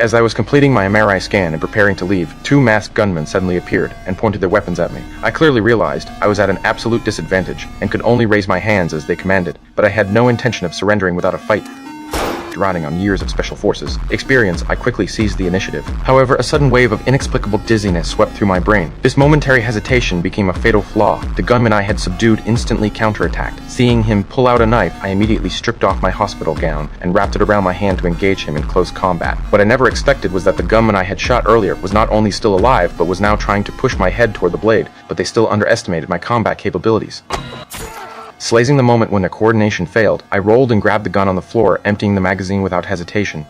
As I was completing my MRI scan and preparing to leave, two masked gunmen suddenly appeared and pointed their weapons at me. I clearly realized I was at an absolute disadvantage and could only raise my hands as they commanded, but I had no intention of surrendering without a fight. Riding on years of special forces experience, I quickly seized the initiative. However, a sudden wave of inexplicable dizziness swept through my brain. This momentary hesitation became a fatal flaw. The gunman I had subdued instantly counterattacked. Seeing him pull out a knife, I immediately stripped off my hospital gown and wrapped it around my hand to engage him in close combat. What I never expected was that the gunman I had shot earlier was not only still alive, but was now trying to push my head toward the blade, but they still underestimated my combat capabilities. Seizing the moment when their coordination failed, I rolled and grabbed the gun on the floor, emptying the magazine without hesitation.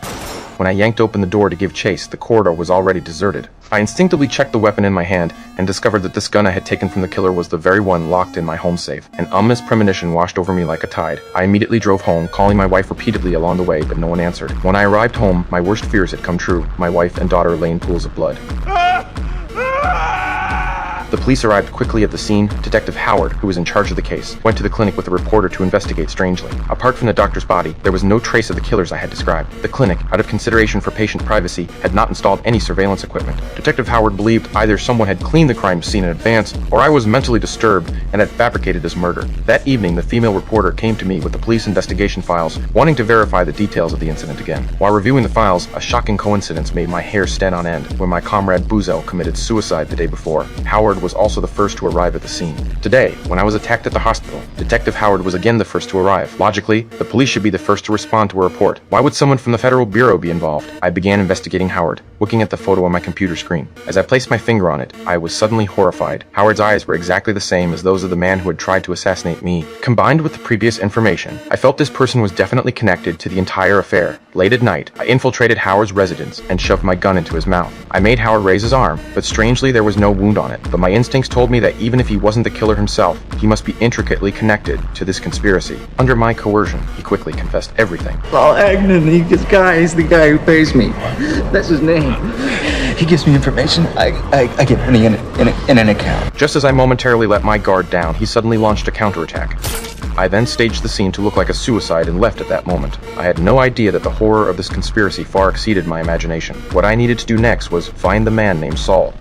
When I yanked open the door to give chase, the corridor was already deserted. I instinctively checked the weapon in my hand and discovered that this gun I had taken from the killer was the very one locked in my home safe. An ominous premonition washed over me like a tide. I immediately drove home, calling my wife repeatedly along the way, but no one answered. When I arrived home, my worst fears had come true. My wife and daughter lay in pools of blood. The police arrived quickly at the scene. Detective Howard, who was in charge of the case, went to the clinic with a reporter to investigate strangely. Apart from the doctor's body, there was no trace of the killers I had described. The clinic, out of consideration for patient privacy, had not installed any surveillance equipment. Detective Howard believed either someone had cleaned the crime scene in advance, or I was mentally disturbed and had fabricated this murder. That evening, the female reporter came to me with the police investigation files, wanting to verify the details of the incident again. While reviewing the files, a shocking coincidence made my hair stand on end when my comrade Buzel committed suicide the day before. Howard was also the first to arrive at the scene. Today, when I was attacked at the hospital, Detective Howard was again the first to arrive. Logically, the police should be the first to respond to a report. Why would someone from the Federal Bureau be involved? I began investigating Howard, looking at the photo on my computer screen. As I placed my finger on it, I was suddenly horrified. Howard's eyes were exactly the same as those of the man who had tried to assassinate me. Combined with the previous information, I felt this person was definitely connected to the entire affair. Late at night, I infiltrated Howard's residence and shoved my gun into his mouth. I made Howard raise his arm, but strangely there was no wound on it. But my instincts told me that even if he wasn't the killer himself, he must be intricately connected to this conspiracy. Under my coercion, he quickly confessed everything. Paul Agnon, he's the guy who pays me. That's his name. He gives me information. I get money in an account. Just as I momentarily let my guard down, he suddenly launched a counterattack. I then staged the scene to look like a suicide and left at that moment. I had no idea that the horror of this conspiracy far exceeded my imagination. What I needed to do next was find the man named Saul.